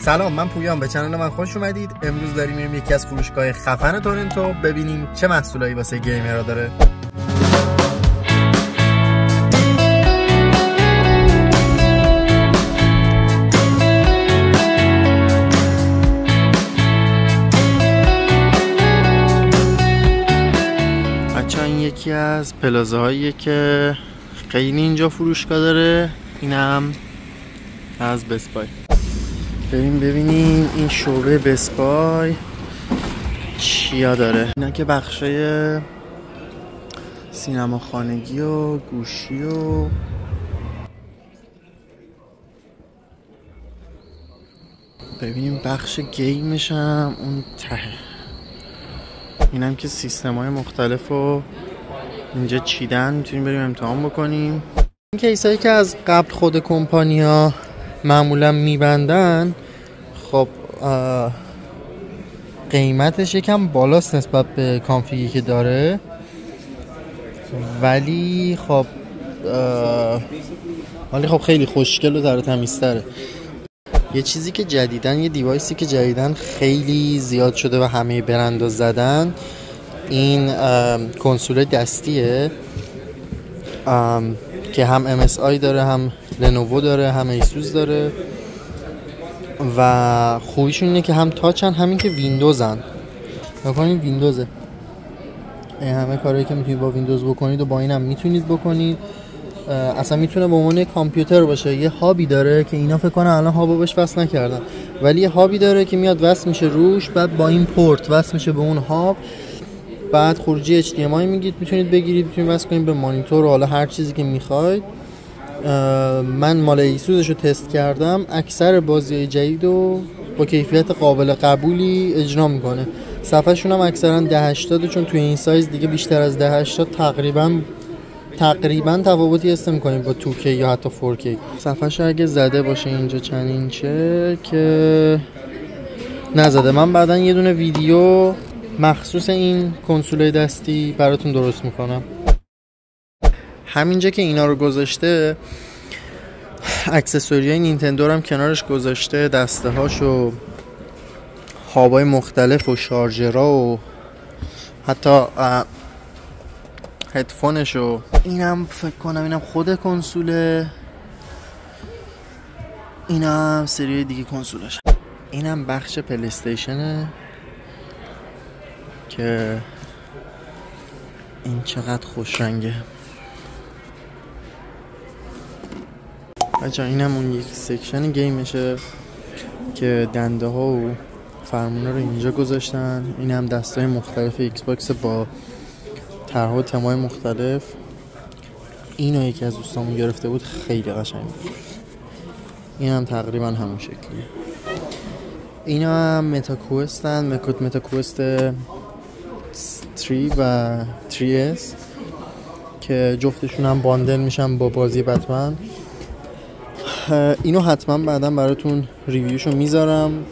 سلام، من پویام، به کانال من خوش اومدید. امروز داریم میریم یکی از فروشگاه خفن تورنتو ببینیم چه محصولایی واسه گیمرها داره. این یکی از پلازه هاییه که خیلی اینجا فروشگاه داره. اینم از بست بای. بریم ببینیم این شعبه بست بای چیا داره. اینا که بخشای سینما خانگی و گوشی و ببینیم بخش گیمش هم اون ته. اینم که سیستم های مختلف رو اینجا چیدن، میتونیم بریم امتحان بکنیم. این کیس هایی که از قبل خود کمپانی ها معمولا میبندن، خب قیمتش یکم بالاست نسبت به کانفیگی که داره، ولی خب خیلی خوشگل و ذره تمیزتره. یه چیزی که جدیدن، یه دیوایسی که جدیدن خیلی زیاد شده و همه برندها زدن، این کنسول دستیه که هم MSI داره، هم لنوو داره، هم ایسوس داره و خوبیشون اینه که هم تاچن، همین که ویندوزن. بکنید ویندوزه، این همه کارهایی که میتونید با ویندوز بکنید و با این هم میتونید بکنید. اصلا میتونه به عنوان کامپیوتر باشه. یه هابی داره که اینا فکر کنن الان هابو بهش وصل نکردن، ولی یه هابی داره که میاد وصل میشه روش، بعد با این پورت وصل میشه به اون هاب، بعد خروجی HDMI میتونید بگیرید، میتونید وصل کنید به مانیتور و حالا هر چیزی که میخواید. من مال ایسوسش رو تست کردم، اکثر بازی‌های جدید رو با کیفیت قابل قبولی اجرا میکنه. صفحه‌شون هم اکثرا 1080، چون توی این سایز دیگه بیشتر از 1080 تقریبا تفاوتی حس می‌کنیم با 2K یا حتی 4K. صفحه‌ش اگه زده باشه اینجا چند اینچه که نزده، من بعداً یه دونه ویدیو مخصوص این کنسول دستی براتون درست میکنم. همینجا که اینا رو گذاشته، اکسسوریای نینتندو هم کنارش گذاشته، دسته هاش و هابای مختلف و شارژرها و حتی هدفونش و اینم فکر کنم اینم خود کنسوله، اینم سری دیگه کنسولش. اینم بخش پلی استیشنه که این چقدر خوش رنگه بچه. اینم اون یک سکشن گیمشه که دنده ها و فرمونه رو اینجا گذاشتن. اینم دستای مختلف ایکس باکس با طرح و تمای مختلف. اینو یکی از دوستامون گرفته بود، خیلی قشنگ بود. اینم تقریبا همون شکلیه. اینا هم متاکوستن، متاکوست 3 و 3S که جفتشون هم باندل میشن با بازی بتمن. اینو حتما بعدا براتون ریویوشو میذارم.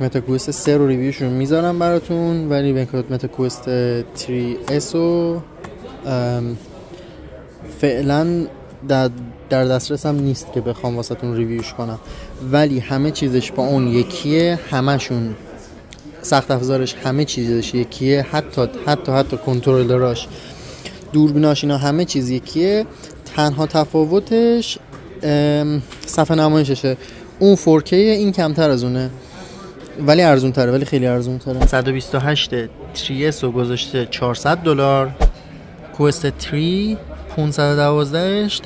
متاکوست 3 رو ریویوشو میذارم براتون، ولی متاکوست 3S رو فعلا در دسترسم نیست که بخوام واسهتون ریویوش کنم، ولی همه چیزش با اون یکیه. همشون سخت افزارش همه چیزش یکیه، حتی کنترلراش، دوربیناش، اینا همه چیز یکیه. تنها تفاوتش صفحه نمایششه. اون 4K، این کمتر از اونه ولی ارزون تره، ولی خیلی ارزون تره. 128 3S رو گذاشته $400. کوست 3 512ش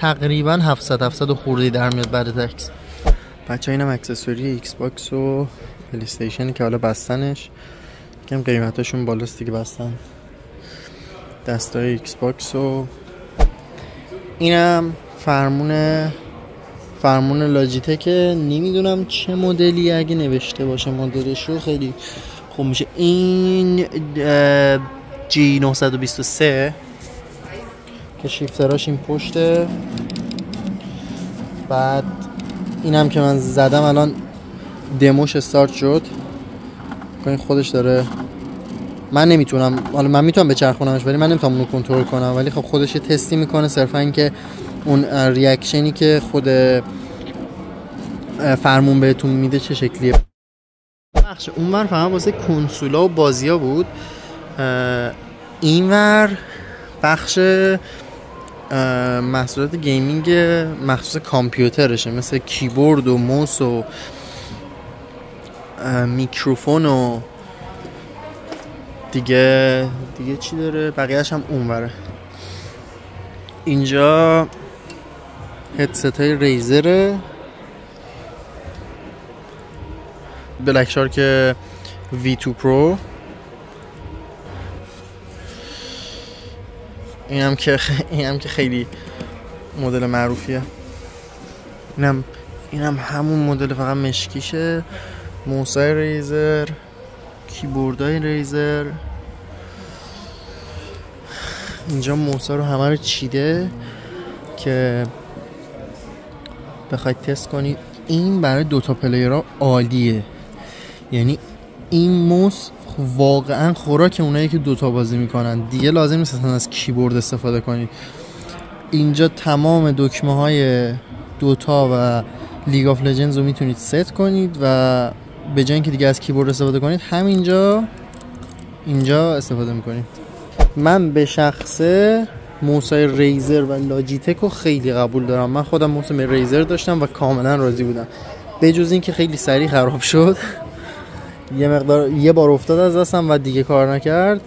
تقریبا 700 خوردی در میاد بعد تکس. بچه اینم اکسسوری ایکس باکس و پلی استیشنی که حالا بستنش کم قیمتاشون بالاست دیگه، بستن دستای ایکس باکس. و اینم فرمون لاجیتک، نمیدونم چه مدلی، اگه نوشته باشه مدلشو خیلی خوب میشه. این G923 که شیفتراش این پشته. بعد اینم که من زدم الان دموش استارت شد، این خودش داره. من نمیتونم، حالا من میتونم بچرخونمش ولی من نمیتونم اونو کنترل کنم، ولی خب خودش یه تستی میکنه، صرفا این که اون ریاکشنی که خود فرمون بهتون میده چه شکلیه. بخش اونور فقط واسه کنسولا و بازیا بود، اینور بخش محصولات گیمینگ مخصوص کامپیوترشه، مثل کیبورد و موس و میکروفون و دیگه چی داره، بقیه‌اش هم اونوره. اینجا هدست های ریزره، بلک شارک V2 Pro. این هم که خیلی مدل معروفیه. اینم همون مدل، فقط مشکیشه. موسای ریزر، کیبوردای ریزر. اینجا موسا رو همه رو چیده که بخواید تست کنید. این برای دوتا پلیرها عالیه، یعنی این موس واقعا خوراک اونایی که دوتا بازی میکنن، دیگه لازم نیست اصلا از کیبورد استفاده کنید. اینجا تمام دکمه های دوتا و لیگ آف لجندز رو میتونید ست کنید و به جای اینکه دیگه از کیبورد استفاده کنید اینجا استفاده میکنید. من به شخصه موسای ریزر و لاجیتک رو خیلی قبول دارم. من خودم موس ریزر داشتم و کاملا راضی بودم، به جز این که خیلی سریع خراب شد. یه بار افتاد از دستم و دیگه کار نکرد.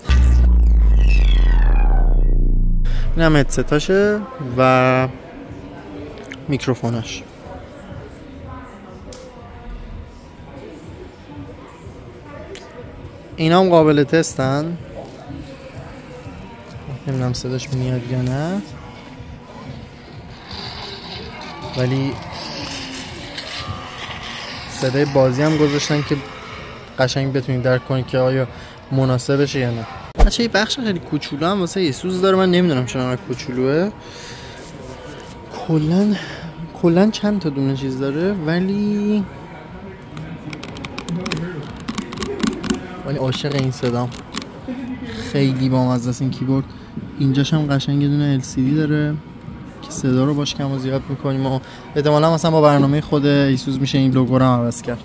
این هم هدستاشه و میکروفونش. اینا هم قابل تستن، نمیدونم صداش میاد یا نه، ولی صدای بازی هم گذاشتن که قشنگ بتونید درک کنید که آیا مناسبشه یا نه. بچه یه بخش خیلی کوچولو هم واسه ایسوس داره، من نمیدونم چرا انقدر کوچولوه. کلا چند تا دونه چیز داره، ولی عاشق این صدام، خیلی بامزه است این کیبورد. اینجاش هم قشنگ یه دونه LCD داره که صدا رو باش کم و زیاد میکنیم و احتمالا مثلا با برنامه خود ایسوس میشه این لوگو رو هم عوض کرد.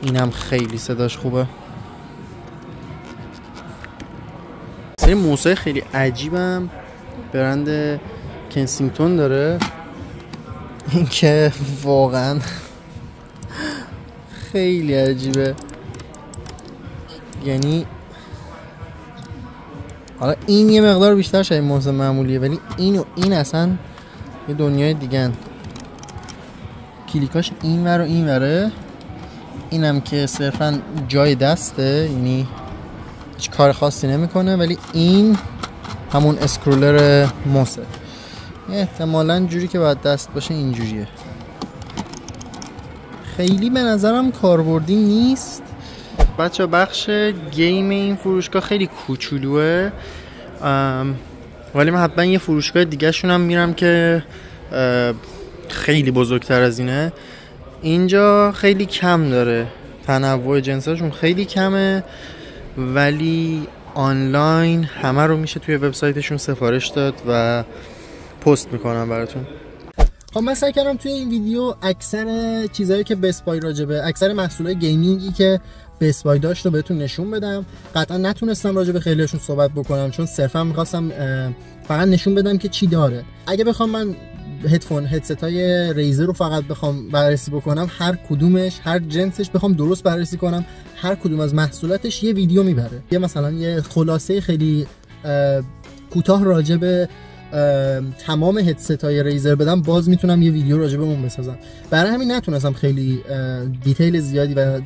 اینم خیلی صداش خوبه. سری موسای خیلی عجیبم برند کنسینگتون داره، این که واقعا خیلی عجیبه. یعنی حالا این یه مقدار بیشتر شاید موس معمولیه، ولی این اصلا یه دنیای دیگه. کلیکاش این ور و این وره. اینم که صرفا جای دسته، یعنی هیچ کار خاصی نمیکنه، ولی این همون اسکرولر موسه. احتمالاً جوری که باید دست باشه اینجوریه. خیلی به نظرم کاربردی نیست. بچه بخش گیم این فروشگاه خیلی کوچولوه، ولی من حتما یه فروشگاه دیگه شون هم میرم که خیلی بزرگتر از اینه. اینجا خیلی کم داره، تنوع جنساشون خیلی کمه، ولی آنلاین همه رو میشه توی وبسایتشون سفارش داد و پست میکنم براتون. خب من سعی کردم توی این ویدیو اکثر چیزایی که بست بای راجبه، اکثر محصولات گیمینگی که بست بای داشت رو بهتون نشون بدم. قطعا نتونستم راجبه خیلیشون صحبت بکنم، چون صرفا میخواستم فقط نشون بدم که چی داره. اگه بخوام من هدست های ریزر رو فقط بخوام بررسی بکنم، هر کدومش، هر جنسش بخوام درست بررسی کنم، هر کدوم از محصولاتش یه ویدیو میبره. یه مثلا یه خلاصه خیلی کوتاه راجع به تمام هدست های ریزر بدم، باز میتونم یه ویدیو راجع به اون بسازم. برای همین نتونستم خیلی دیتیل زیادی و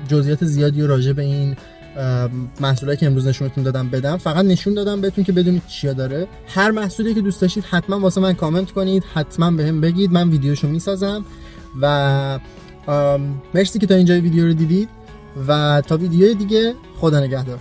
جزئیات زیادی راجع به این محصولی که امروز نشونتون دادم بدم. فقط نشون دادم بهتون که بدونید چیا داره. هر محصولی که دوست داشتید حتما واسه من کامنت کنید، حتما بهم بگید، من ویدیوشو میسازم. و مرسی که تا اینجای ویدیو رو دیدید و تا ویدیوی دیگه، خدا نگهدار.